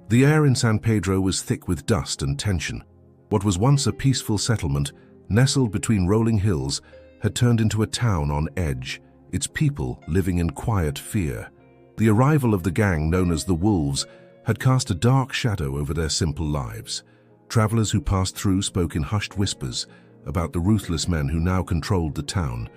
The air in San Pedro was thick with dust and tension. What was once a peaceful settlement, nestled between rolling hills, had turned into a town on edge, its people living in quiet fear. The arrival of the gang known as the Wolves had cast a dark shadow over their simple lives. Travelers who passed through spoke in hushed whispers about the ruthless men who now controlled the town.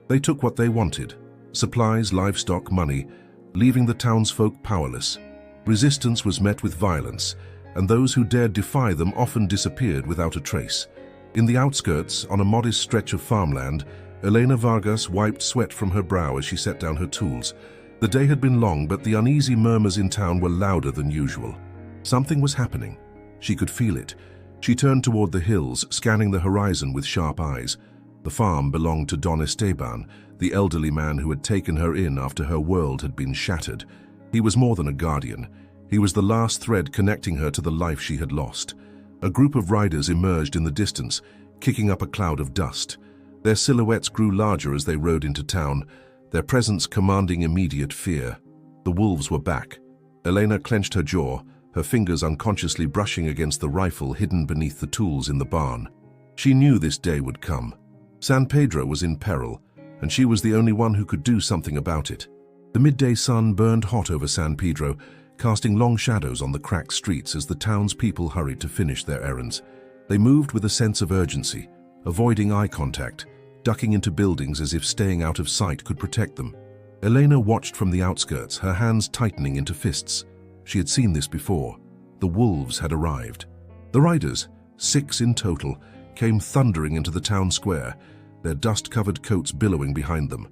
They took what they wanted: supplies, livestock, money, leaving the townsfolk powerless. Resistance was met with violence, and those who dared defy them often disappeared without a trace. In the outskirts, on a modest stretch of farmland, Elena Vargas wiped sweat from her brow as she set down her tools. The day had been long, but the uneasy murmurs in town were louder than usual. Something was happening. She could feel it. She turned toward the hills, scanning the horizon with sharp eyes. The farm belonged to Don Esteban, the elderly man who had taken her in after her world had been shattered. He was more than a guardian. He was the last thread connecting her to the life she had lost. A group of riders emerged in the distance, kicking up a cloud of dust. Their silhouettes grew larger as they rode into town, their presence commanding immediate fear. The wolves were back. Elena clenched her jaw, her fingers unconsciously brushing against the rifle hidden beneath the tools in the barn. She knew this day would come. San Pedro was in peril, and she was the only one who could do something about it. The midday sun burned hot over San Pedro, casting long shadows on the cracked streets as the townspeople hurried to finish their errands. They moved with a sense of urgency, avoiding eye contact, ducking into buildings as if staying out of sight could protect them. Elena watched from the outskirts, her hands tightening into fists. She had seen this before. The wolves had arrived. The riders, 6 in total, came thundering into the town square, their dust-covered coats billowing behind them.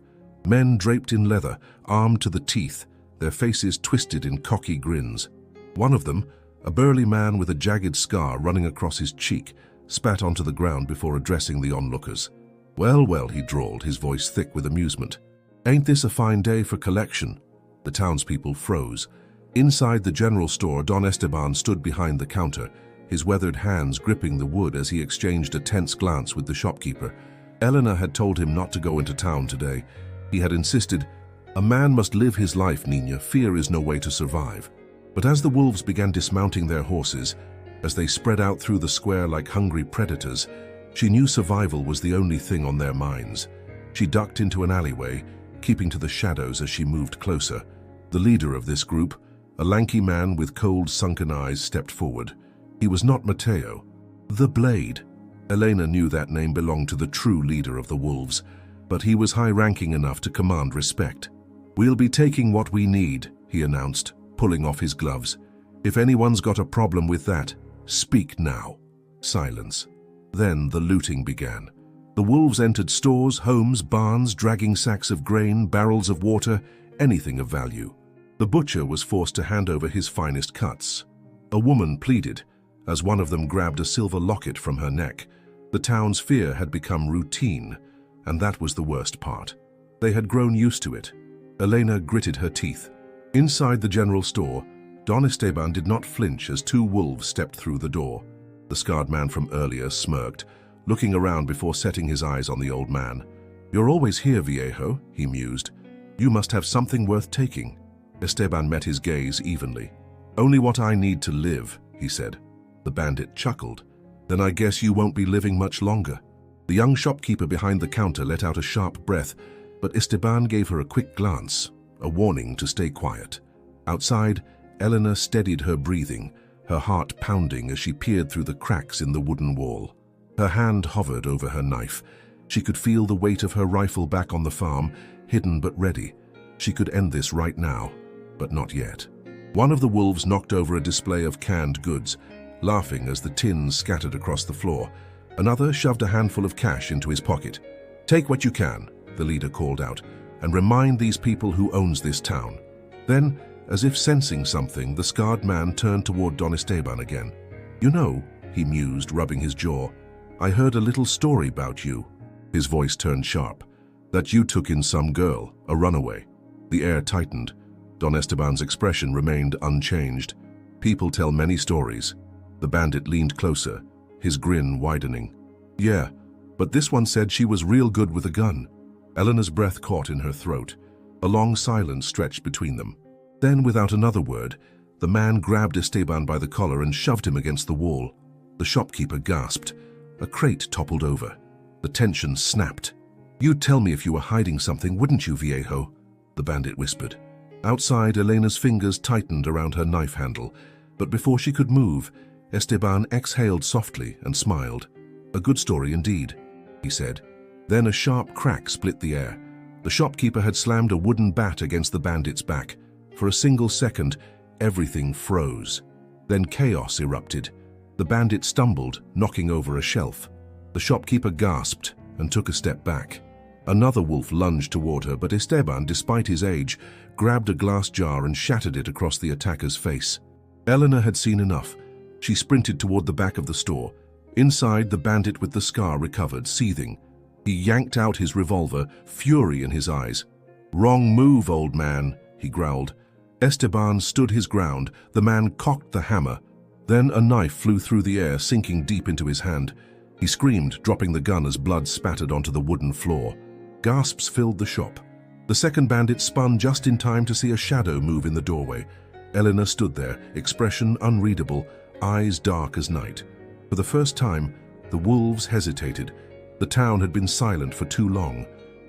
Men draped in leather, armed to the teeth, their faces twisted in cocky grins. One of them, a burly man with a jagged scar running across his cheek, spat onto the ground before addressing the onlookers. "Well, well," he drawled, his voice thick with amusement. "Ain't this a fine day for collection?" The townspeople froze. Inside the general store, Don Esteban stood behind the counter, his weathered hands gripping the wood as he exchanged a tense glance with the shopkeeper. Elena had told him not to go into town today. He had insisted, "A man must live his life, Nina. Fear is no way to survive." But as the wolves began dismounting their horses, as they spread out through the square like hungry predators, she knew survival was the only thing on their minds. She ducked into an alleyway, keeping to the shadows as she moved closer. The leader of this group, a lanky man with cold, sunken eyes, stepped forward. He was not Mateo. The Blade. Elena knew that name belonged to the true leader of the wolves, but he was high-ranking enough to command respect. "We'll be taking what we need," he announced, pulling off his gloves. "If anyone's got a problem with that, speak now." Silence. Then the looting began. The wolves entered stores, homes, barns, dragging sacks of grain, barrels of water, anything of value. The butcher was forced to hand over his finest cuts. A woman pleaded, as one of them grabbed a silver locket from her neck. The town's fear had become routine, and that was the worst part. They had grown used to it. Elena gritted her teeth. Inside the general store, Don Esteban did not flinch as 2 wolves stepped through the door. The scarred man from earlier smirked, looking around before setting his eyes on the old man. "You're always here, viejo," he mused. "You must have something worth taking." Esteban met his gaze evenly. "Only what I need to live," he said. The bandit chuckled. "Then I guess you won't be living much longer." The young shopkeeper behind the counter let out a sharp breath, but Esteban gave her a quick glance, a warning to stay quiet. Outside, Elena steadied her breathing, her heart pounding as she peered through the cracks in the wooden wall. Her hand hovered over her knife. She could feel the weight of her rifle back on the farm, hidden but ready. She could end this right now, but not yet. One of the wolves knocked over a display of canned goods, laughing as the tins scattered across the floor. Another shoved a handful of cash into his pocket. "Take what you can," the leader called out, "and remind these people who owns this town." Then, as if sensing something, the scarred man turned toward Don Esteban again. "You know," he mused, rubbing his jaw, "I heard a little story about you." His voice turned sharp. "That you took in some girl, a runaway." The air tightened. Don Esteban's expression remained unchanged. "People tell many stories." The bandit leaned closer, his grin widening. "Yeah, but this one said she was real good with a gun." Elena's breath caught in her throat. A long silence stretched between them. Then, without another word, The man grabbed Esteban by the collar and shoved him against the wall. The shopkeeper gasped. A crate toppled over. The tension snapped. "You'd tell me if you were hiding something, wouldn't you, viejo?" the bandit whispered. Outside, Elena's fingers tightened around her knife handle, but before she could move, Esteban exhaled softly and smiled. "A good story indeed," he said. Then a sharp crack split the air. The shopkeeper had slammed a wooden bat against the bandit's back. For a single second, everything froze. Then chaos erupted. The bandit stumbled, knocking over a shelf. The shopkeeper gasped and took a step back. Another wolf lunged toward her, but Esteban, despite his age, grabbed a glass jar and shattered it across the attacker's face. Elena had seen enough. She sprinted toward the back of the store. Inside, the bandit with the scar recovered, seething. He yanked out his revolver, fury in his eyes. "Wrong move, old man," he growled. Esteban stood his ground. The man cocked the hammer. Then a knife flew through the air, sinking deep into his hand. He screamed, dropping the gun as blood spattered onto the wooden floor. Gasps filled the shop. The second bandit spun just in time to see a shadow move in the doorway. Elena stood there, expression unreadable, eyes dark as night. For the first time, the wolves hesitated. The town had been silent for too long,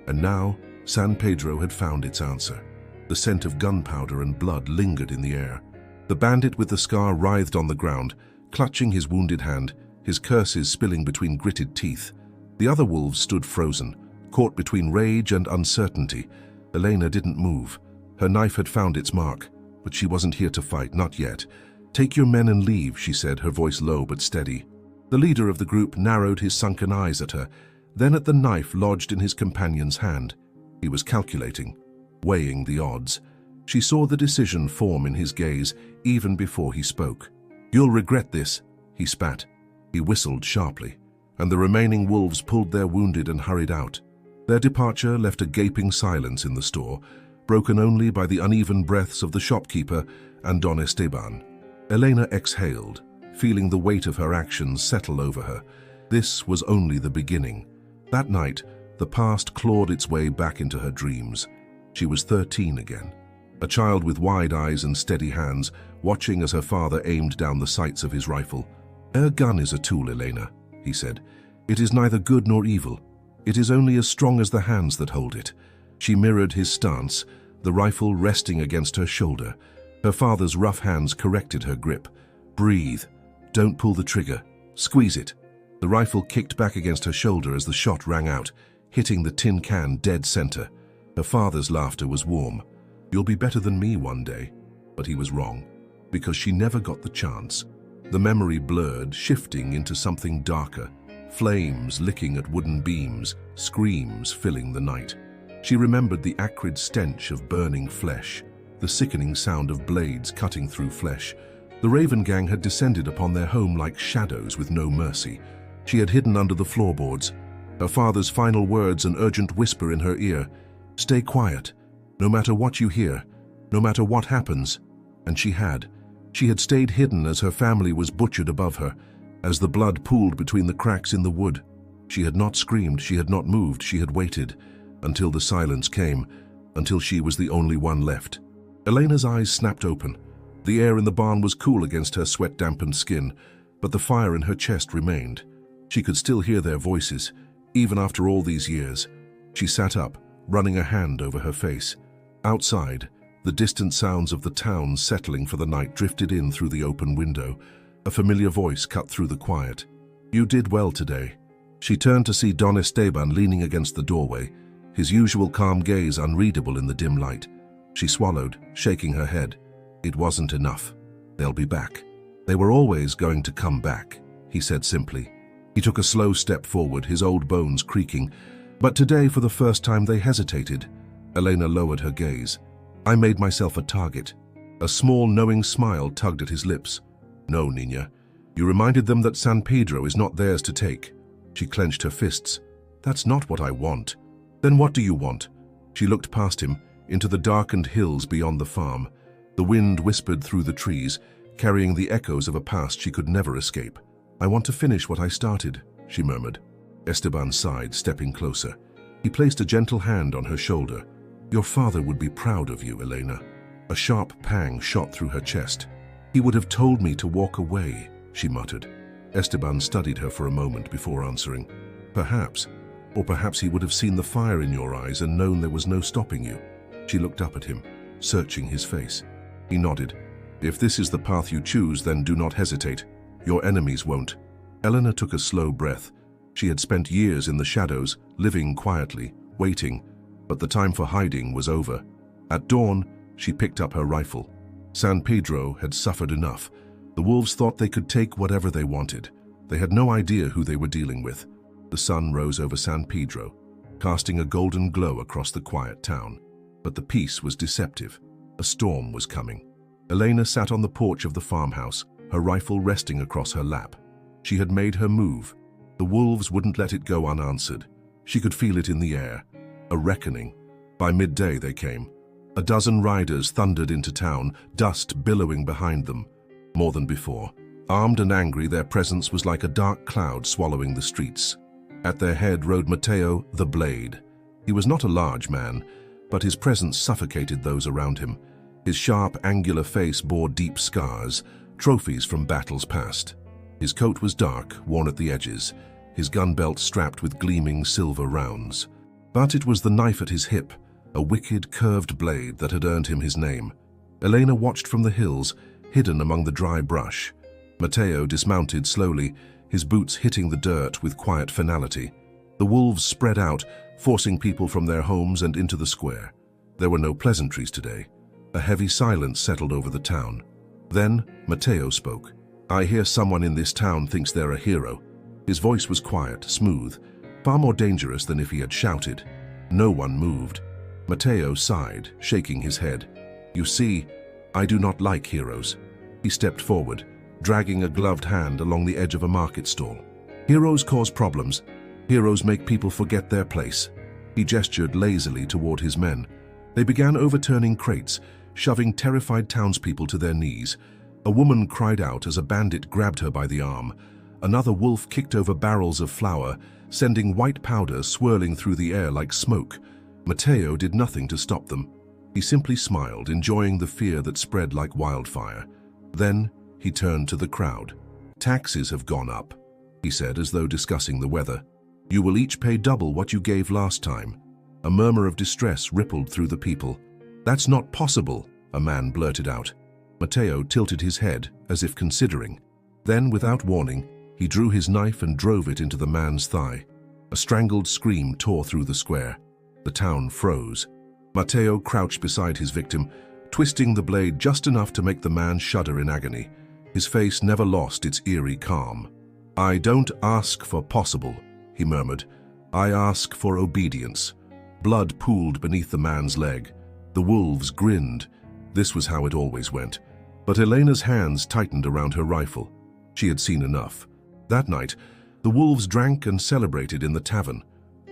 and now San Pedro had found its answer. The scent of gunpowder and blood lingered in the air. The bandit with the scar writhed on the ground, clutching his wounded hand, his curses spilling between gritted teeth. The other wolves stood frozen, caught between rage and uncertainty. Elena didn't move. Her knife had found its mark, but she wasn't here to fight, not yet. "Take your men and leave," she said, her voice low but steady. The leader of the group narrowed his sunken eyes at her, then at the knife lodged in his companion's hand. He was calculating, weighing the odds. She saw the decision form in his gaze even before he spoke. "You'll regret this," he spat. He whistled sharply, and the remaining wolves pulled their wounded and hurried out. Their departure left a gaping silence in the store, broken only by the uneven breaths of the shopkeeper and Don Esteban. Elena exhaled, feeling the weight of her actions settle over her. This was only the beginning. That night, the past clawed its way back into her dreams. She was 13 again, a child with wide eyes and steady hands, watching as her father aimed down the sights of his rifle. "A gun is a tool, Elena," he said. "It is neither good nor evil. It is only as strong as the hands that hold it." She mirrored his stance, the rifle resting against her shoulder. Her father's rough hands corrected her grip. "Breathe. Don't pull the trigger. Squeeze it." The rifle kicked back against her shoulder as the shot rang out, hitting the tin can dead center. Her father's laughter was warm. "You'll be better than me one day." But he was wrong, because she never got the chance. The memory blurred, shifting into something darker. Flames licking at wooden beams, screams filling the night. She remembered the acrid stench of burning flesh, the sickening sound of blades cutting through flesh. The Raven Gang had descended upon their home like shadows with no mercy. She had hidden under the floorboards. Her father's final words an urgent whisper in her ear. "Stay quiet. No matter what you hear, no matter what happens." And she had. She had stayed hidden as her family was butchered above her, as the blood pooled between the cracks in the wood. She had not screamed, she had not moved, she had waited, until the silence came, until she was the only one left. Elena's eyes snapped open. The air in the barn was cool against her sweat-dampened skin, but the fire in her chest remained. She could still hear their voices, even after all these years. She sat up, running a hand over her face. Outside, the distant sounds of the town settling for the night drifted in through the open window. A familiar voice cut through the quiet. "You did well today." She turned to see Don Esteban leaning against the doorway, his usual calm gaze unreadable in the dim light. She swallowed, shaking her head. It wasn't enough. "They'll be back. They were always going to come back," he said simply. He took a slow step forward, his old bones creaking. But today, for the first time, they hesitated. Elena lowered her gaze. "I made myself a target." A small, knowing smile tugged at his lips. "No, Nina. You reminded them that San Pedro is not theirs to take." She clenched her fists. "That's not what I want." "Then what do you want?" She looked past him, into the darkened hills beyond the farm. The wind whispered through the trees, carrying the echoes of a past she could never escape. "I want to finish what I started," she murmured. Esteban sighed, stepping closer. He placed a gentle hand on her shoulder. "Your father would be proud of you, Elena." A sharp pang shot through her chest. "He would have told me to walk away," she muttered. Esteban studied her for a moment before answering. "Perhaps. Or perhaps he would have seen the fire in your eyes and known there was no stopping you." She looked up at him, searching his face. He nodded. "If this is the path you choose, then do not hesitate. Your enemies won't." Eleanor took a slow breath. She had spent years in the shadows, living quietly, waiting, but the time for hiding was over. At dawn, she picked up her rifle. San Pedro had suffered enough. The wolves thought they could take whatever they wanted. They had no idea who they were dealing with. The sun rose over San Pedro, casting a golden glow across the quiet town. But the peace was deceptive. A storm was coming. Elena sat on the porch of the farmhouse, her rifle resting across her lap. She had made her move. The wolves wouldn't let it go unanswered. She could feel it in the air. A reckoning. By midday they came. A dozen riders thundered into town, dust billowing behind them. More than before. Armed and angry, their presence was like a dark cloud swallowing the streets. At their head rode Mateo, the Blade. He was not a large man, but his presence suffocated those around him. His sharp, angular face bore deep scars, trophies from battles past. His coat was dark, worn at the edges, his gun belt strapped with gleaming silver rounds. But it was the knife at his hip, a wicked, curved blade that had earned him his name. Elena watched from the hills, hidden among the dry brush. Mateo dismounted slowly, his boots hitting the dirt with quiet finality. The wolves spread out, forcing people from their homes and into the square. There were no pleasantries today. A heavy silence settled over the town. Then Mateo spoke. "I hear someone in this town thinks they're a hero." His voice was quiet, smooth, far more dangerous than if he had shouted. No one moved. Mateo sighed, shaking his head. "You see, I do not like heroes." He stepped forward, dragging a gloved hand along the edge of a market stall. "Heroes cause problems. Heroes make people forget their place." He gestured lazily toward his men. They began overturning crates, shoving terrified townspeople to their knees. A woman cried out as a bandit grabbed her by the arm. Another wolf kicked over barrels of flour, sending white powder swirling through the air like smoke. Mateo did nothing to stop them. He simply smiled, enjoying the fear that spread like wildfire. Then he turned to the crowd. "Taxes have gone up," he said, as though discussing the weather. "You will each pay double what you gave last time." A murmur of distress rippled through the people. "That's not possible," a man blurted out. Mateo tilted his head, as if considering. Then, without warning, he drew his knife and drove it into the man's thigh. A strangled scream tore through the square. The town froze. Mateo crouched beside his victim, twisting the blade just enough to make the man shudder in agony. His face never lost its eerie calm. "I don't ask for possible," he murmured. "I ask for obedience." Blood pooled beneath the man's leg. The wolves grinned. This was how it always went. But Elena's hands tightened around her rifle. She had seen enough. That night, the wolves drank and celebrated in the tavern.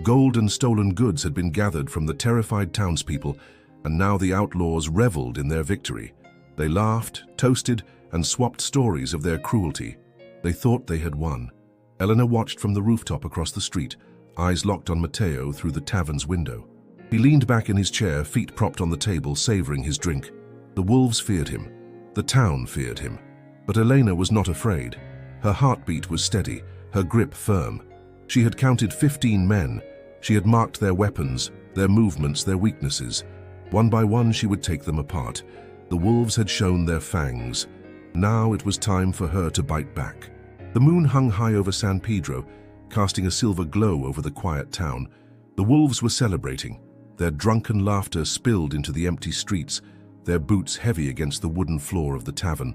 Gold and stolen goods had been gathered from the terrified townspeople, and now the outlaws reveled in their victory. They laughed, toasted, and swapped stories of their cruelty. They thought they had won. Eleanor watched from the rooftop across the street, eyes locked on Mateo through the tavern's window. He leaned back in his chair, feet propped on the table, savoring his drink. The wolves feared him. The town feared him. But Elena was not afraid. Her heartbeat was steady, her grip firm. She had counted 15 men. She had marked their weapons, their movements, their weaknesses. One by one, she would take them apart. The wolves had shown their fangs. Now it was time for her to bite back. The moon hung high over San Pedro, casting a silver glow over the quiet town. The wolves were celebrating. Their drunken laughter spilled into the empty streets, their boots heavy against the wooden floor of the tavern.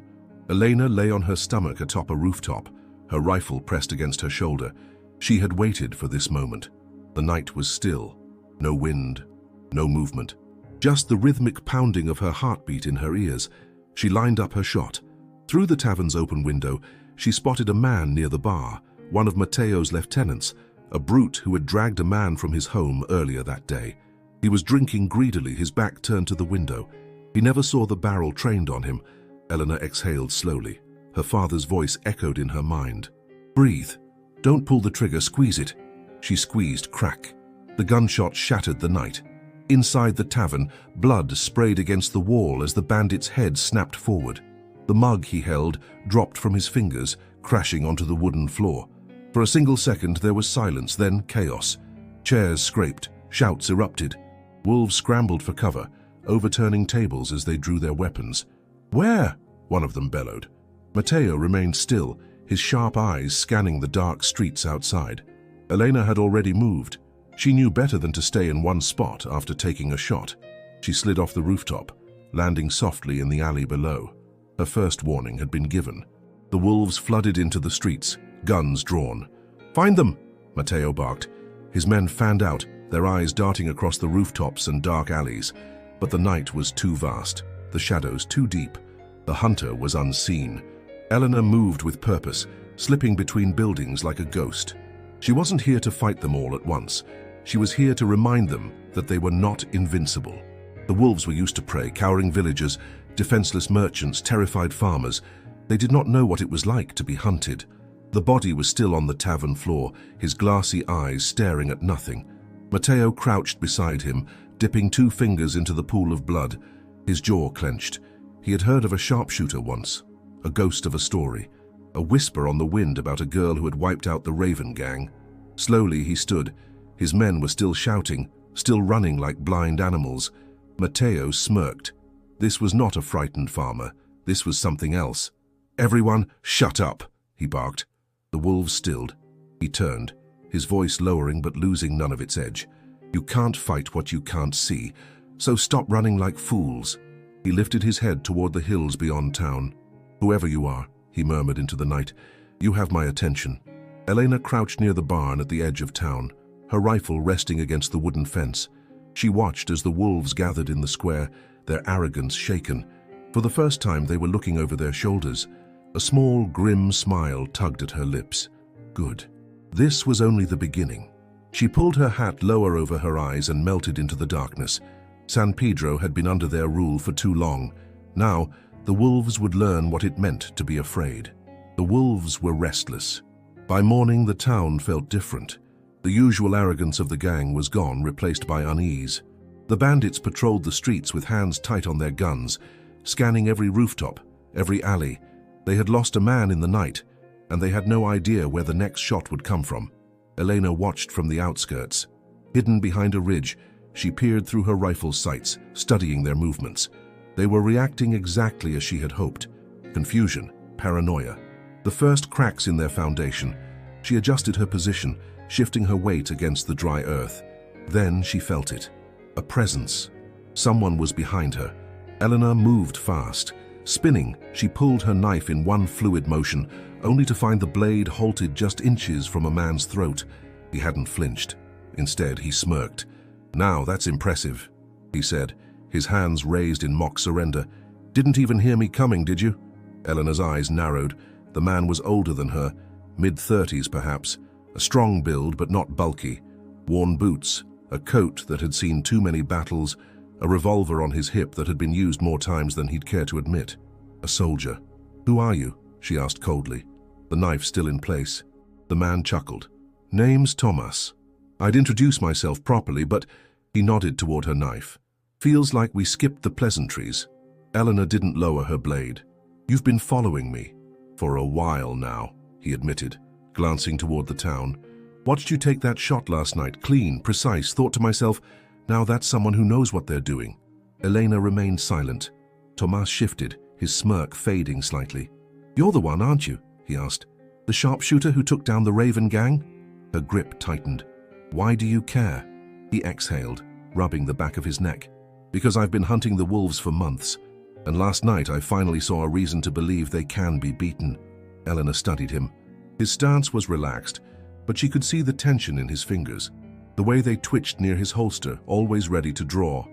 Elena lay on her stomach atop a rooftop, her rifle pressed against her shoulder. She had waited for this moment. The night was still. No wind, no movement. Just the rhythmic pounding of her heartbeat in her ears. She lined up her shot. Through the tavern's open window, she spotted a man near the bar, one of Mateo's lieutenants, a brute who had dragged a man from his home earlier that day. He was drinking greedily, his back turned to the window. He never saw the barrel trained on him. Eleanor exhaled slowly. Her father's voice echoed in her mind. "Breathe. Don't pull the trigger, squeeze it." She squeezed, crack. The gunshot shattered the night. Inside the tavern, blood sprayed against the wall as the bandit's head snapped forward. The mug he held dropped from his fingers, crashing onto the wooden floor. For a single second there was silence, then chaos. Chairs scraped, shouts erupted. Wolves scrambled for cover, overturning tables as they drew their weapons. "Where?" one of them bellowed. Matteo remained still, his sharp eyes scanning the dark streets outside. Elena had already moved. She knew better than to stay in one spot after taking a shot. She slid off the rooftop, landing softly in the alley below. Her first warning had been given. The wolves flooded into the streets, guns drawn. "Find them!" Matteo barked. His men fanned out, their eyes darting across the rooftops and dark alleys. But the night was too vast, the shadows too deep. The hunter was unseen. Elena moved with purpose, slipping between buildings like a ghost. She wasn't here to fight them all at once. She was here to remind them that they were not invincible. The wolves were used to prey, cowering villagers, defenseless merchants, terrified farmers. They did not know what it was like to be hunted. The body was still on the tavern floor, his glassy eyes staring at nothing. Matteo crouched beside him, dipping 2 fingers into the pool of blood. His jaw clenched. He had heard of a sharpshooter once, a ghost of a story, a whisper on the wind about a girl who had wiped out the Raven gang. Slowly he stood. His men were still shouting, still running like blind animals. Matteo smirked. This was not a frightened farmer. This was something else. "Everyone, shut up," he barked. The wolves stilled. He turned, his voice lowering but losing none of its edge. "You can't fight what you can't see, so stop running like fools." He lifted his head toward the hills beyond town. "Whoever you are," he murmured into the night, "you have my attention." Elena crouched near the barn at the edge of town, her rifle resting against the wooden fence. She watched as the wolves gathered in the square, their arrogance shaken. For the first time they were looking over their shoulders. A small, grim smile tugged at her lips. Good. This was only the beginning. She pulled her hat lower over her eyes and melted into the darkness. San Pedro had been under their rule for too long. Now, the wolves would learn what it meant to be afraid. The wolves were restless. By morning, the town felt different. The usual arrogance of the gang was gone, replaced by unease. The bandits patrolled the streets with hands tight on their guns, scanning every rooftop, every alley. They had lost a man in the night, and they had no idea where the next shot would come from. Elena watched from the outskirts. Hidden behind a ridge, she peered through her rifle's sights, studying their movements. They were reacting exactly as she had hoped. Confusion, paranoia. The first cracks in their foundation. She adjusted her position, shifting her weight against the dry earth. Then she felt it. A presence. Someone was behind her. Elena moved fast. Spinning, she pulled her knife in one fluid motion, only to find the blade halted just inches from a man's throat. He hadn't flinched. Instead, he smirked. "Now that's impressive," he said, his hands raised in mock surrender. "Didn't even hear me coming, did you?" Elena's eyes narrowed. The man was older than her, mid-30s perhaps, a strong build but not bulky, worn boots, a coat that had seen too many battles, a revolver on his hip that had been used more times than he'd care to admit. A soldier. "Who are you?" she asked coldly, the knife still in place. The man chuckled. "Name's Thomas. I'd introduce myself properly, but..." He nodded toward her knife. "Feels like we skipped the pleasantries." Elena didn't lower her blade. "You've been following me." "For a while now," he admitted, glancing toward the town. "Watched you take that shot last night, clean, precise, thought to myself, now that's someone who knows what they're doing." Elena remained silent. Tomas shifted, his smirk fading slightly. "You're the one, aren't you?" he asked. "The sharpshooter who took down the Raven gang?" Her grip tightened. "Why do you care?" He exhaled, rubbing the back of his neck. "Because I've been hunting the wolves for months, and last night I finally saw a reason to believe they can be beaten." Elena studied him. His stance was relaxed, but she could see the tension in his fingers, the way they twitched near his holster, always ready to draw.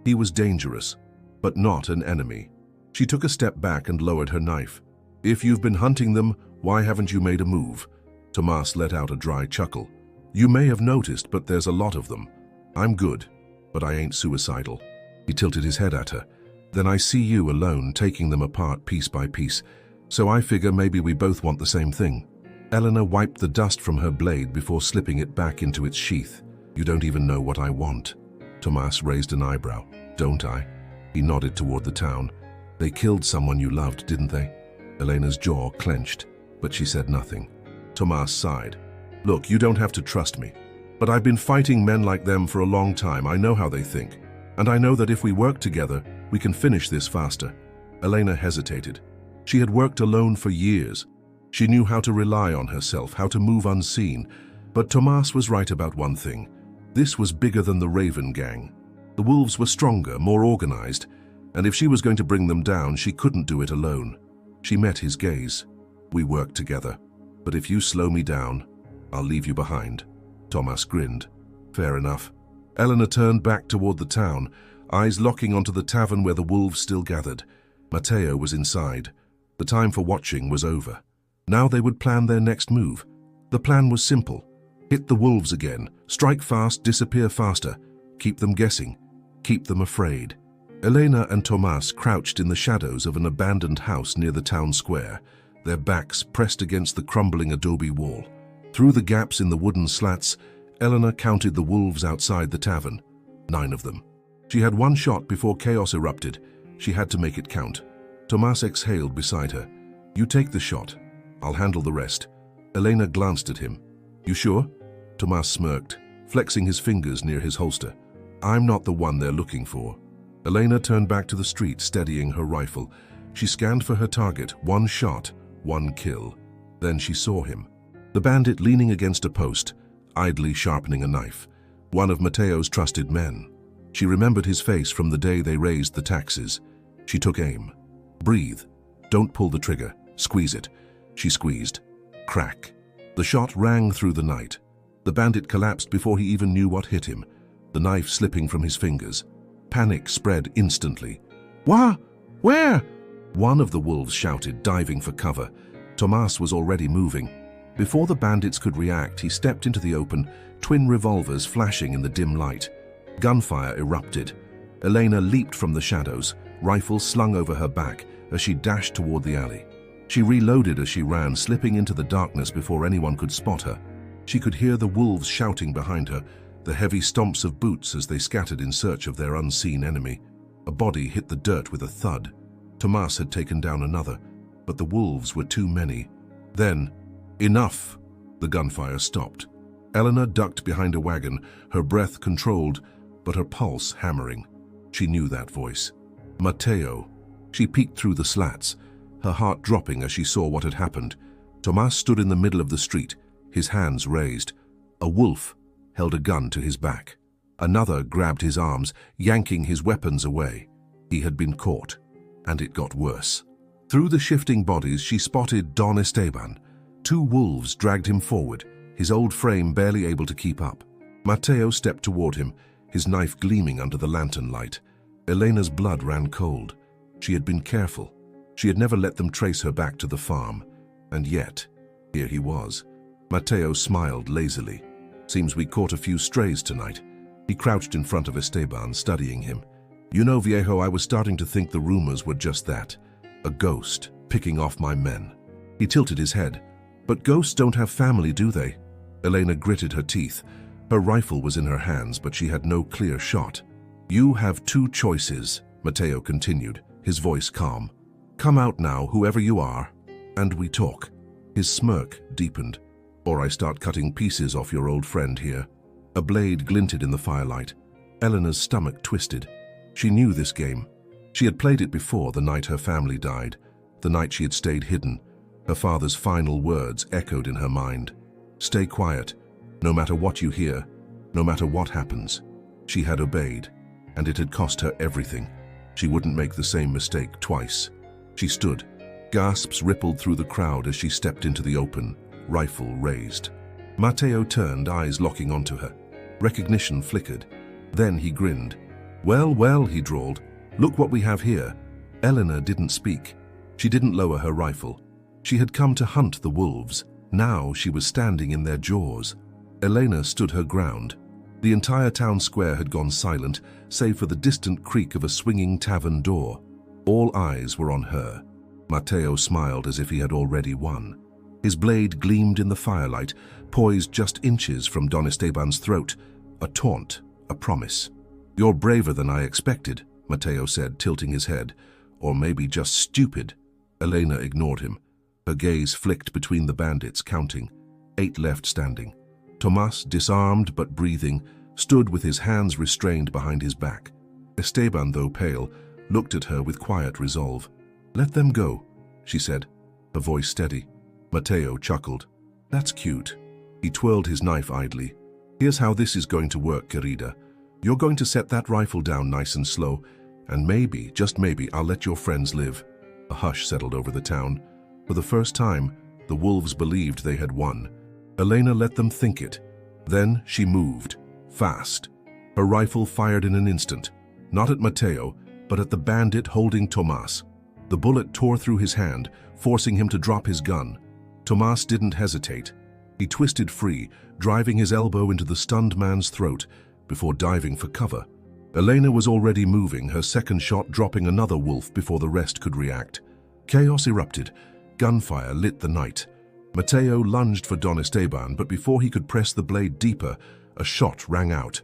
He was dangerous, but not an enemy. She took a step back and lowered her knife. "If you've been hunting them, why haven't you made a move?" Tomas let out a dry chuckle. "You may have noticed, but there's a lot of them. I'm good, but I ain't suicidal." He tilted his head at her. "Then I see you alone, taking them apart piece by piece, so I figure maybe we both want the same thing." Elena wiped the dust from her blade before slipping it back into its sheath. "You don't even know what I want." Tomas raised an eyebrow. "Don't I?" He nodded toward the town. They killed someone you loved, didn't they? Elena's jaw clenched, but she said nothing. Tomas sighed. Look, you don't have to trust me, but I've been fighting men like them for a long time. I know how they think, and I know that if we work together, we can finish this faster. Elena hesitated. She had worked alone for years. She knew how to rely on herself, how to move unseen. But Tomas was right about one thing. This was bigger than the Raven gang. The wolves were stronger, more organized, and if she was going to bring them down, she couldn't do it alone. She met his gaze. We work together, but if you slow me down, I'll leave you behind. Tomas grinned. Fair enough. Elena turned back toward the town, eyes locking onto the tavern where the wolves still gathered. Matteo was inside. The time for watching was over. Now they would plan their next move. The plan was simple. Hit the wolves again, strike fast, disappear faster, keep them guessing, keep them afraid. Elena and Tomas crouched in the shadows of an abandoned house near the town square, their backs pressed against the crumbling adobe wall. Through the gaps in the wooden slats, Elena counted the wolves outside the tavern. 9 of them. She had 1 shot before chaos erupted. She had to make it count. Tomas exhaled beside her. You take the shot. I'll handle the rest. Elena glanced at him. You sure? Tomas smirked, flexing his fingers near his holster. I'm not the one they're looking for. Elena turned back to the street, steadying her rifle. She scanned for her target. 1 shot, 1 kill. Then she saw him. The bandit leaning against a post, idly sharpening a knife. One of Matteo's trusted men. She remembered his face from the day they raised the taxes. She took aim. Breathe. Don't pull the trigger. Squeeze it. She squeezed. Crack. The shot rang through the night. The bandit collapsed before he even knew what hit him, the knife slipping from his fingers. Panic spread instantly. Where? One of the wolves shouted, diving for cover. Tomas was already moving. Before the bandits could react, he stepped into the open, twin revolvers flashing in the dim light. Gunfire erupted. Elena leaped from the shadows, rifle slung over her back as she dashed toward the alley. She reloaded as she ran, slipping into the darkness before anyone could spot her. She could hear the wolves shouting behind her, the heavy stomps of boots as they scattered in search of their unseen enemy. A body hit the dirt with a thud. Tomas had taken down another, but the wolves were too many. Then, enough! The gunfire stopped. Elena ducked behind a wagon, her breath controlled, but her pulse hammering. She knew that voice. Matteo. She peeked through the slats, her heart dropping as she saw what had happened. Tomas stood in the middle of the street, his hands raised. A wolf held a gun to his back. Another grabbed his arms, yanking his weapons away. He had been caught, and it got worse. Through the shifting bodies, she spotted Don Esteban. 2 wolves dragged him forward, his old frame barely able to keep up. Matteo stepped toward him, his knife gleaming under the lantern light. Elena's blood ran cold. She had been careful. She had never let them trace her back to the farm. And yet, here he was. Matteo smiled lazily. Seems we caught a few strays tonight. He crouched in front of Esteban, studying him. You know, viejo, I was starting to think the rumors were just that. A ghost, picking off my men. He tilted his head. But ghosts don't have family, do they? Elena gritted her teeth. Her rifle was in her hands, but she had no clear shot. You have 2 choices, Matteo continued, his voice calm. Come out now, whoever you are, and we talk. His smirk deepened. Or I start cutting pieces off your old friend here. A blade glinted in the firelight. Elena's stomach twisted. She knew this game. She had played it before the night her family died, the night she had stayed hidden. Her father's final words echoed in her mind. Stay quiet, no matter what you hear, no matter what happens. She had obeyed, and it had cost her everything. She wouldn't make the same mistake twice. She stood. Gasps rippled through the crowd as she stepped into the open, rifle raised. Matteo turned, eyes locking onto her. Recognition flickered. Then he grinned. Well, he drawled. Look what we have here. Elena didn't speak. She didn't lower her rifle. She had come to hunt the wolves. Now she was standing in their jaws. Elena stood her ground. The entire town square had gone silent, save for the distant creak of a swinging tavern door. All eyes were on her. Matteo smiled as if he had already won. His blade gleamed in the firelight, poised just inches from Don Esteban's throat. A taunt, a promise. You're braver than I expected, Matteo said, tilting his head. Or maybe just stupid. Elena ignored him. Her gaze flicked between the bandits, counting. 8 left standing. Tomas, disarmed but breathing, stood with his hands restrained behind his back. Esteban, though pale, looked at her with quiet resolve. "Let them go," she said, her voice steady. Mateo chuckled. "That's cute." He twirled his knife idly. "Here's how this is going to work, querida. You're going to set that rifle down nice and slow, and maybe, just maybe, I'll let your friends live." A hush settled over the town. For the first time, the wolves believed they had won. Elena let them think it. Then she moved, fast. Her rifle fired in an instant, not at Mateo, but at the bandit holding Tomas. The bullet tore through his hand, forcing him to drop his gun. Tomas didn't hesitate. He twisted free, driving his elbow into the stunned man's throat before diving for cover. Elena was already moving, her second shot dropping another wolf before the rest could react. Chaos erupted. Gunfire lit the night. Mateo lunged for Don Esteban, but before he could press the blade deeper, a shot rang out.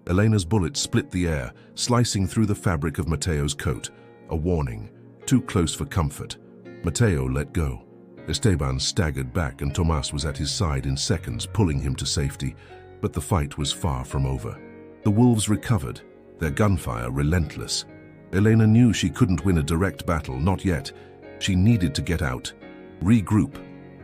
Elena's bullet split the air, slicing through the fabric of Mateo's coat. A warning. Too close for comfort. Mateo let go. Esteban staggered back and Tomas was at his side in seconds, pulling him to safety. But the fight was far from over. The wolves recovered, their gunfire relentless. Elena knew she couldn't win a direct battle, not yet. She needed to get out. Regroup.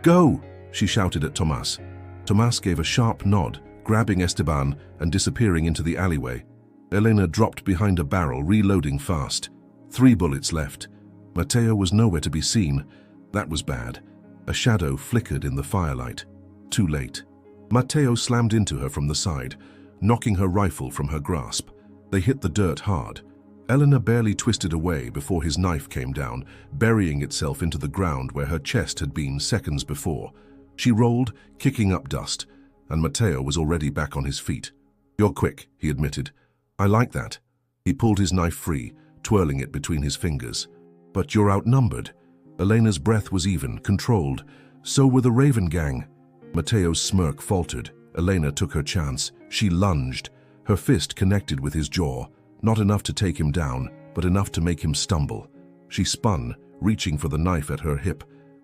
"Go!" she shouted at Tomas. Tomas gave a sharp nod, grabbing Esteban and disappearing into the alleyway. Elena dropped behind a barrel, reloading fast. 3 bullets left. Mateo was nowhere to be seen. That was bad. A shadow flickered in the firelight. Too late. Mateo slammed into her from the side, knocking her rifle from her grasp. They hit the dirt hard. Elena barely twisted away before his knife came down, burying itself into the ground where her chest had been seconds before. She rolled, kicking up dust, and Mateo was already back on his feet. "You're quick," he admitted. "I like that." He pulled his knife free, twirling it between his fingers. "But you're outnumbered." Elena's breath was even, controlled. So were the Raven gang. Mateo's smirk faltered. Elena took her chance. She lunged. Her fist connected with his jaw. Not enough to take him down, but enough to make him stumble. She spun, reaching for the knife at her hip.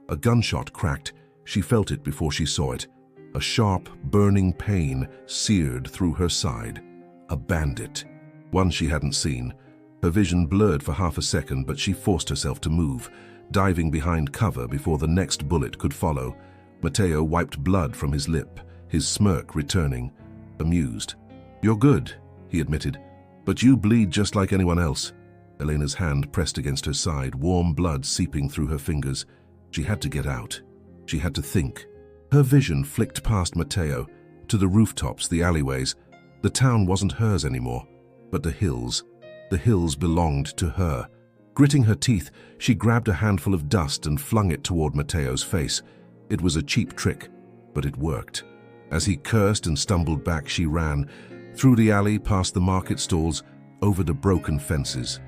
A gunshot cracked. She felt it before she saw it. A sharp, burning pain seared through her side. A bandit. One she hadn't seen. Her vision blurred for half a second, but she forced herself to move, diving behind cover before the next bullet could follow. Mateo wiped blood from his lip, his smirk returning. Amused. "You're good," he admitted. "But you bleed just like anyone else." Elena's hand pressed against her side, warm blood seeping through her fingers. She had to get out. She had to think. Her vision flicked past Mateo, to the rooftops, the alleyways. The town wasn't hers anymore, but the hills. The hills belonged to her. Gritting her teeth, she grabbed a handful of dust and flung it toward Mateo's face. It was a cheap trick, but it worked. As he cursed and stumbled back, she ran, through the alley, past the market stalls, over the broken fences.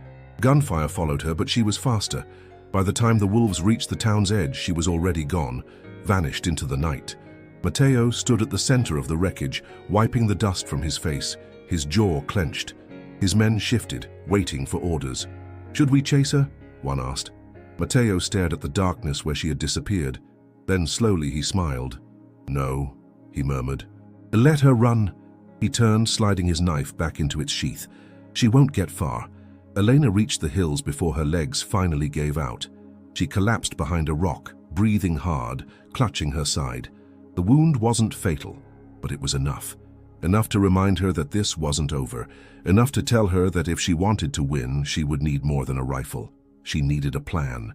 Gunfire followed her, but she was faster. By the time the wolves reached the town's edge, she was already gone, vanished into the night. Mateo stood at the center of the wreckage, wiping the dust from his face, his jaw clenched. His men shifted, waiting for orders. "Should we chase her?" one asked. Mateo stared at the darkness where she had disappeared. Then slowly he smiled. "No," he murmured. "Let her run." He turned, sliding his knife back into its sheath. She won't get far. Elena reached the hills before her legs finally gave out. She collapsed behind a rock, breathing hard, clutching her side. The wound wasn't fatal, but it was enough. Enough to remind her that this wasn't over. Enough to tell her that if she wanted to win, she would need more than a rifle. She needed a plan.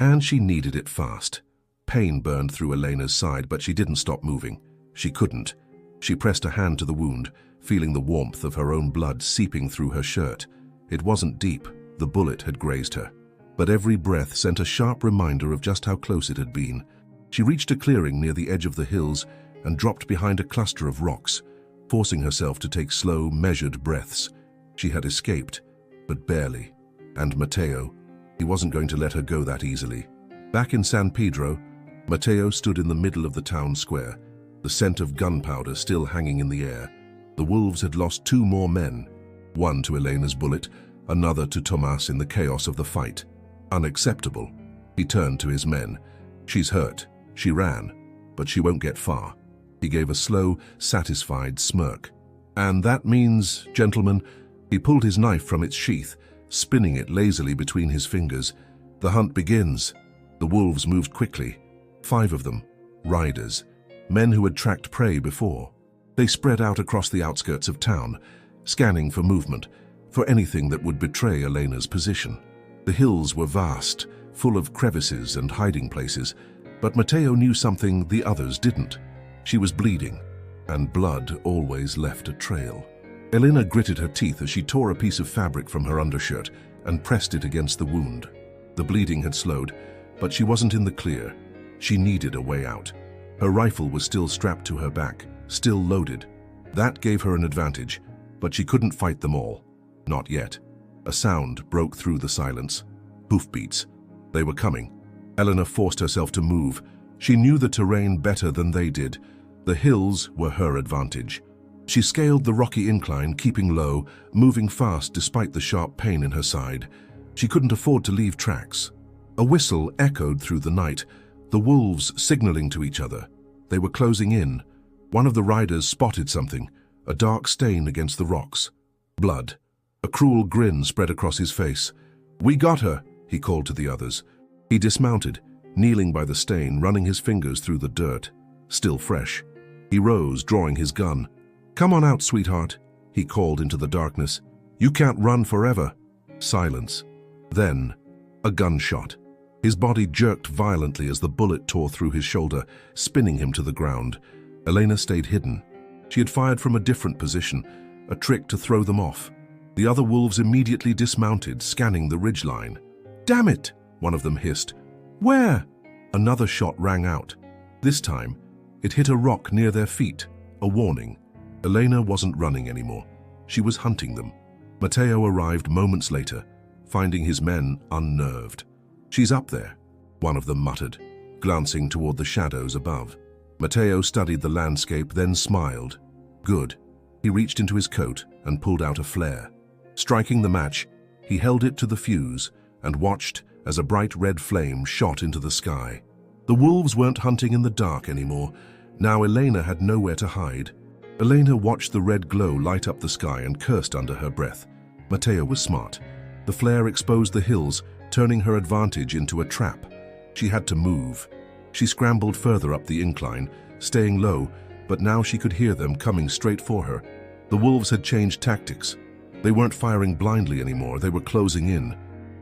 And she needed it fast. Pain burned through Elena's side, but she didn't stop moving. She couldn't. She pressed a hand to the wound, feeling the warmth of her own blood seeping through her shirt. It wasn't deep. The bullet had grazed her. But every breath sent a sharp reminder of just how close it had been. She reached a clearing near the edge of the hills and dropped behind a cluster of rocks, forcing herself to take slow, measured breaths. She had escaped, but barely. And Mateo, he wasn't going to let her go that easily. Back in San Pedro, Mateo stood in the middle of the town square, the scent of gunpowder still hanging in the air. The wolves had lost 2 more men, one to Elena's bullet, another to Tomas in the chaos of the fight. Unacceptable. He turned to his men. She's hurt. She ran, but she won't get far. He gave a slow, satisfied smirk. And that means, gentlemen, he pulled his knife from its sheath, spinning it lazily between his fingers. The hunt begins. The wolves moved quickly. 5 of them, riders, men who had tracked prey before. They spread out across the outskirts of town, scanning for movement, for anything that would betray Elena's position. The hills were vast, full of crevices and hiding places, but Matteo knew something the others didn't. She was bleeding, and blood always left a trail. Elena gritted her teeth as she tore a piece of fabric from her undershirt and pressed it against the wound. The bleeding had slowed, but she wasn't in the clear. She needed a way out. Her rifle was still strapped to her back, still loaded. That gave her an advantage, but she couldn't fight them all. Not yet. A sound broke through the silence. Hoofbeats. They were coming. Elena forced herself to move. She knew the terrain better than they did. The hills were her advantage. She scaled the rocky incline, keeping low, moving fast despite the sharp pain in her side. She couldn't afford to leave tracks. A whistle echoed through the night, the wolves signaling to each other. They were closing in. One of the riders spotted something, a dark stain against the rocks. Blood. A cruel grin spread across his face. "We got her," he called to the others. He dismounted, kneeling by the stain, running his fingers through the dirt. Still fresh. He rose, drawing his gun. "Come on out, sweetheart," he called into the darkness. "You can't run forever." Silence. Then, a gunshot. His body jerked violently as the bullet tore through his shoulder, spinning him to the ground. Elena stayed hidden. She had fired from a different position, a trick to throw them off. The other wolves immediately dismounted, scanning the ridgeline. "Damn it!" one of them hissed. "Where?" Another shot rang out. This time, it hit a rock near their feet, a warning. Elena wasn't running anymore. She was hunting them. Matteo arrived moments later, finding his men unnerved. "She's up there," one of them muttered, glancing toward the shadows above. Matteo studied the landscape, then smiled. Good. He reached into his coat and pulled out a flare. Striking the match, he held it to the fuse and watched as a bright red flame shot into the sky. The wolves weren't hunting in the dark anymore. Now Elena had nowhere to hide. Elena watched the red glow light up the sky and cursed under her breath. Matteo was smart. The flare exposed the hills, turning her advantage into a trap. She had to move. She scrambled further up the incline, staying low, but now she could hear them coming straight for her. The wolves had changed tactics. They weren't firing blindly anymore, they were closing in.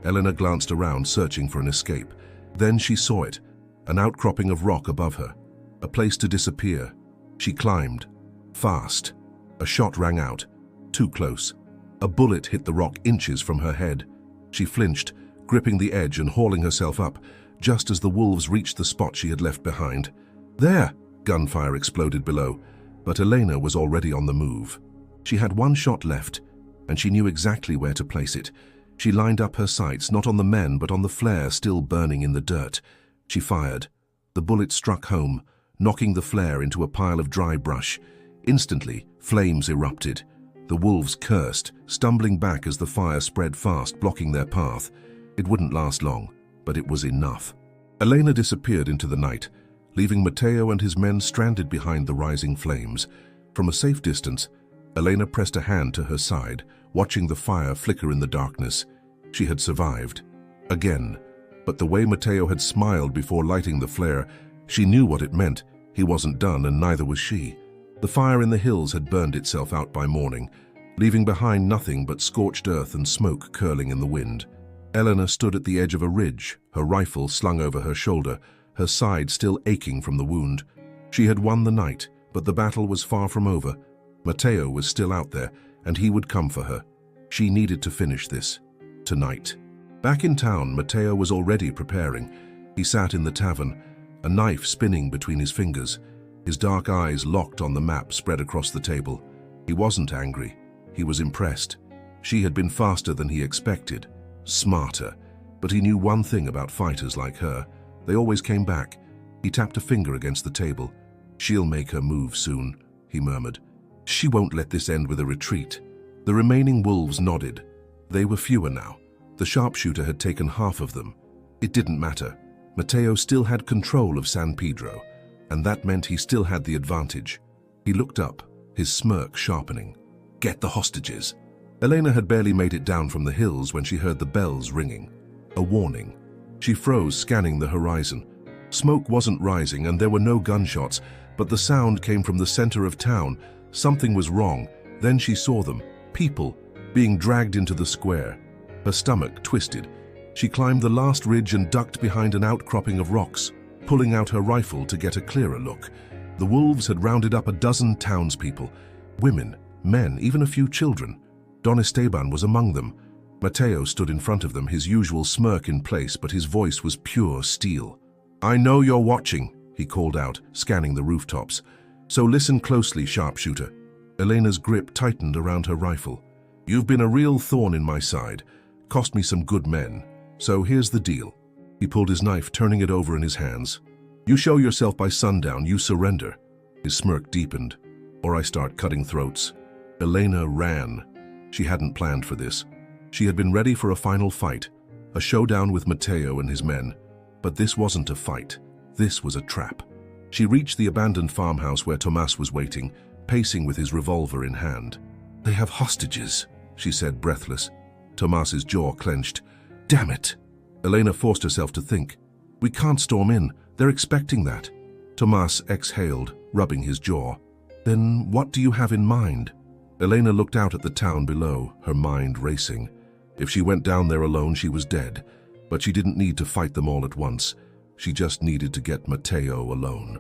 Elena glanced around, searching for an escape. Then she saw it, an outcropping of rock above her, a place to disappear. She climbed. Fast. A shot rang out. Too close. A bullet hit the rock inches from her head. She flinched, gripping the edge and hauling herself up, just as the wolves reached the spot she had left behind. There! Gunfire exploded below, but Elena was already on the move. She had one shot left, and she knew exactly where to place it. She lined up her sights, not on the men, but on the flare still burning in the dirt. She fired. The bullet struck home, knocking the flare into a pile of dry brush. Instantly, flames erupted. The wolves cursed, stumbling back as the fire spread fast, blocking their path. It wouldn't last long, but it was enough. Elena disappeared into the night, leaving Matteo and his men stranded behind the rising flames. From a safe distance, Elena pressed a hand to her side, watching the fire flicker in the darkness. She had survived. Again. But the way Matteo had smiled before lighting the flare, she knew what it meant. He wasn't done, and neither was she. The fire in the hills had burned itself out by morning, leaving behind nothing but scorched earth and smoke curling in the wind. Elena stood at the edge of a ridge, her rifle slung over her shoulder, her side still aching from the wound. She had won the night, but the battle was far from over. Matteo was still out there, and he would come for her. She needed to finish this. Tonight. Back in town, Matteo was already preparing. He sat in the tavern, a knife spinning between his fingers. His dark eyes locked on the map spread across the table. He wasn't angry. He was impressed. She had been faster than he expected, smarter. But he knew one thing about fighters like her. They always came back. He tapped a finger against the table. "She'll make her move soon," he murmured. "She won't let this end with a retreat." The remaining wolves nodded. They were fewer now. The sharpshooter had taken half of them. It didn't matter. Matteo still had control of San Pedro, and that meant he still had the advantage. He looked up, his smirk sharpening. Get the hostages. Elena had barely made it down from the hills when she heard the bells ringing. A warning. She froze, scanning the horizon. Smoke wasn't rising and there were no gunshots, but the sound came from the center of town. Something was wrong. Then she saw them, people, being dragged into the square. Her stomach twisted. She climbed the last ridge and ducked behind an outcropping of rocks, pulling out her rifle to get a clearer look. The wolves had rounded up a dozen townspeople, women, men, even a few children. Don Esteban was among them. Matteo stood in front of them, his usual smirk in place, but his voice was pure steel. I know you're watching, he called out, scanning the rooftops. So listen closely, sharpshooter. Elena's grip tightened around her rifle. You've been a real thorn in my side, cost me some good men. So here's the deal. He pulled his knife, turning it over in his hands. You show yourself by sundown, you surrender. His smirk deepened. Or I start cutting throats. Elena ran. She hadn't planned for this. She had been ready for a final fight, a showdown with Matteo and his men. But this wasn't a fight. This was a trap. She reached the abandoned farmhouse where Tomas was waiting, pacing with his revolver in hand. They have hostages, she said, breathless. Tomas's jaw clenched. Damn it! Elena forced herself to think. We can't storm in. They're expecting that. Tomas exhaled, rubbing his jaw. Then what do you have in mind? Elena looked out at the town below, her mind racing. If she went down there alone, she was dead. But she didn't need to fight them all at once. She just needed to get Matteo alone.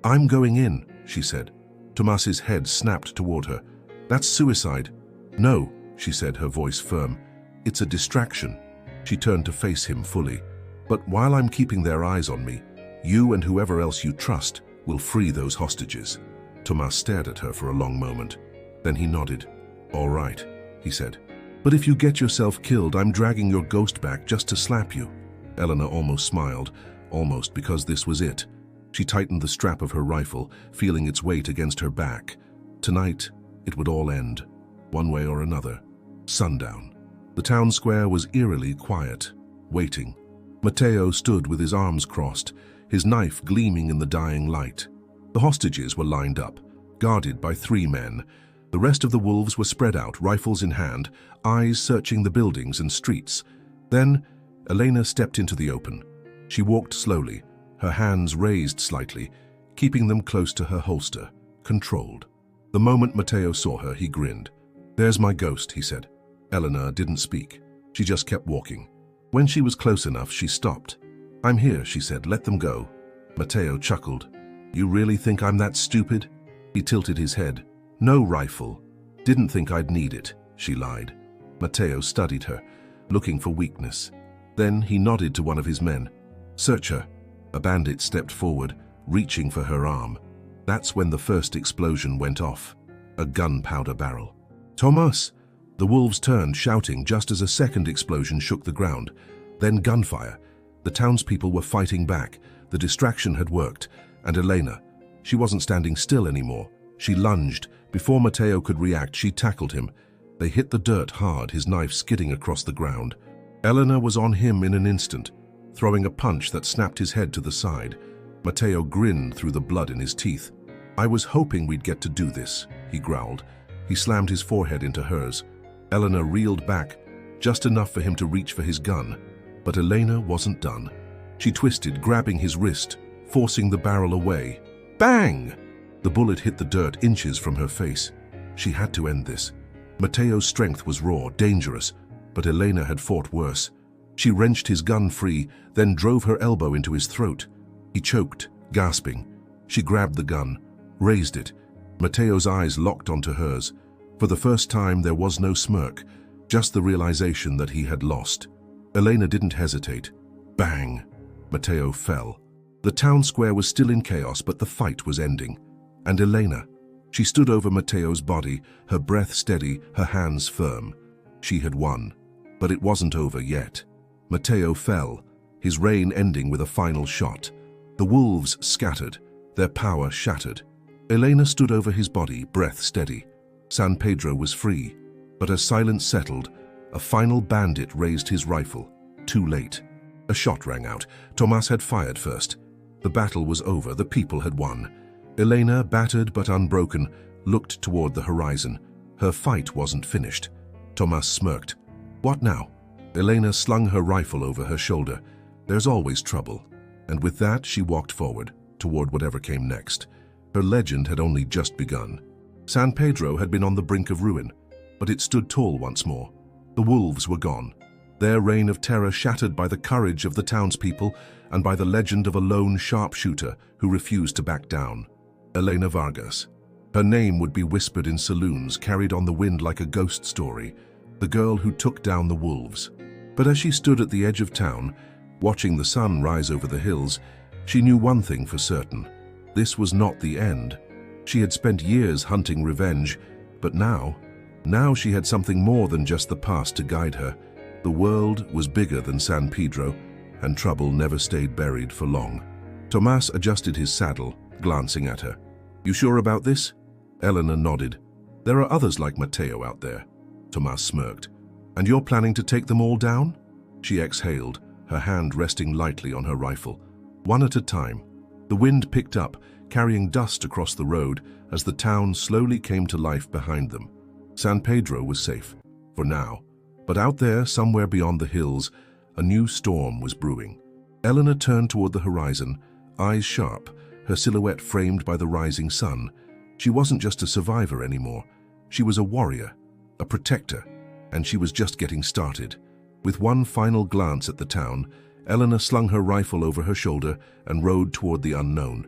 I'm going in, she said. Tomas's head snapped toward her. That's suicide. No, she said, her voice firm. It's a distraction. She turned to face him fully. But while I'm keeping their eyes on me, you and whoever else you trust will free those hostages. Tomas stared at her for a long moment. Then he nodded. All right, he said. But if you get yourself killed, I'm dragging your ghost back just to slap you. Elena almost smiled, almost because this was it. She tightened the strap of her rifle, feeling its weight against her back. Tonight, it would all end, one way or another. Sundown. The town square was eerily quiet, waiting. Matteo stood with his arms crossed, his knife gleaming in the dying light. The hostages were lined up, guarded by 3 men. The rest of the wolves were spread out, rifles in hand, eyes searching the buildings and streets. Then, Elena stepped into the open. She walked slowly, her hands raised slightly, keeping them close to her holster, controlled. The moment Matteo saw her, he grinned. There's my ghost, he said. Elena didn't speak. She just kept walking. When she was close enough, she stopped. I'm here, she said. Let them go. Matteo chuckled. You really think I'm that stupid? He tilted his head. No rifle. Didn't think I'd need it, she lied. Matteo studied her, looking for weakness. Then he nodded to one of his men. Search her. A bandit stepped forward, reaching for her arm. That's when the first explosion went off. A gunpowder barrel. Tomas! The wolves turned, shouting, just as a second explosion shook the ground. Then gunfire. The townspeople were fighting back. The distraction had worked. And Elena, she wasn't standing still anymore. She lunged. Before Matteo could react, she tackled him. They hit the dirt hard, his knife skidding across the ground. Elena was on him in an instant, throwing a punch that snapped his head to the side. Matteo grinned through the blood in his teeth. I was hoping we'd get to do this, he growled. He slammed his forehead into hers. Elena reeled back, just enough for him to reach for his gun. But Elena wasn't done. She twisted, grabbing his wrist, forcing the barrel away. Bang! The bullet hit the dirt inches from her face. She had to end this. Matteo's strength was raw, dangerous, but Elena had fought worse. She wrenched his gun free, then drove her elbow into his throat. He choked, gasping. She grabbed the gun, raised it. Matteo's eyes locked onto hers. For the first time, there was no smirk, just the realization that he had lost. Elena didn't hesitate. Bang! Matteo fell. The town square was still in chaos, but the fight was ending. And Elena, she stood over Matteo's body, her breath steady, her hands firm. She had won. But it wasn't over yet. Matteo fell, his reign ending with a final shot. The wolves scattered, their power shattered. Elena stood over his body, breath steady. San Pedro was free, but as silence settled, a final bandit raised his rifle. Too late. A shot rang out. Tomas had fired first. The battle was over. The people had won. Elena, battered but unbroken, looked toward the horizon. Her fight wasn't finished. Tomas smirked. What now? Elena slung her rifle over her shoulder. There's always trouble. And with that, she walked forward, toward whatever came next. Her legend had only just begun. San Pedro had been on the brink of ruin, but it stood tall once more. The wolves were gone, their reign of terror shattered by the courage of the townspeople and by the legend of a lone sharpshooter who refused to back down. Elena Vargas. Her name would be whispered in saloons, carried on the wind like a ghost story, the girl who took down the wolves. But as she stood at the edge of town, watching the sun rise over the hills, she knew one thing for certain. This was not the end. She had spent years hunting revenge, but now she had something more than just the past to guide her. The world was bigger than San Pedro, and trouble never stayed buried for long. Tomas adjusted his saddle, glancing at her. You sure about this? Elena nodded. There are others like Mateo out there. Tomas smirked. And you're planning to take them all down? She exhaled, her hand resting lightly on her rifle. One at a time. The wind picked up, carrying dust across the road as the town slowly came to life behind them. San Pedro was safe, for now. But out there, somewhere beyond the hills, a new storm was brewing. Elena turned toward the horizon, eyes sharp, her silhouette framed by the rising sun. She wasn't just a survivor anymore. She was a warrior, a protector, and she was just getting started. With one final glance at the town, Elena slung her rifle over her shoulder and rode toward the unknown.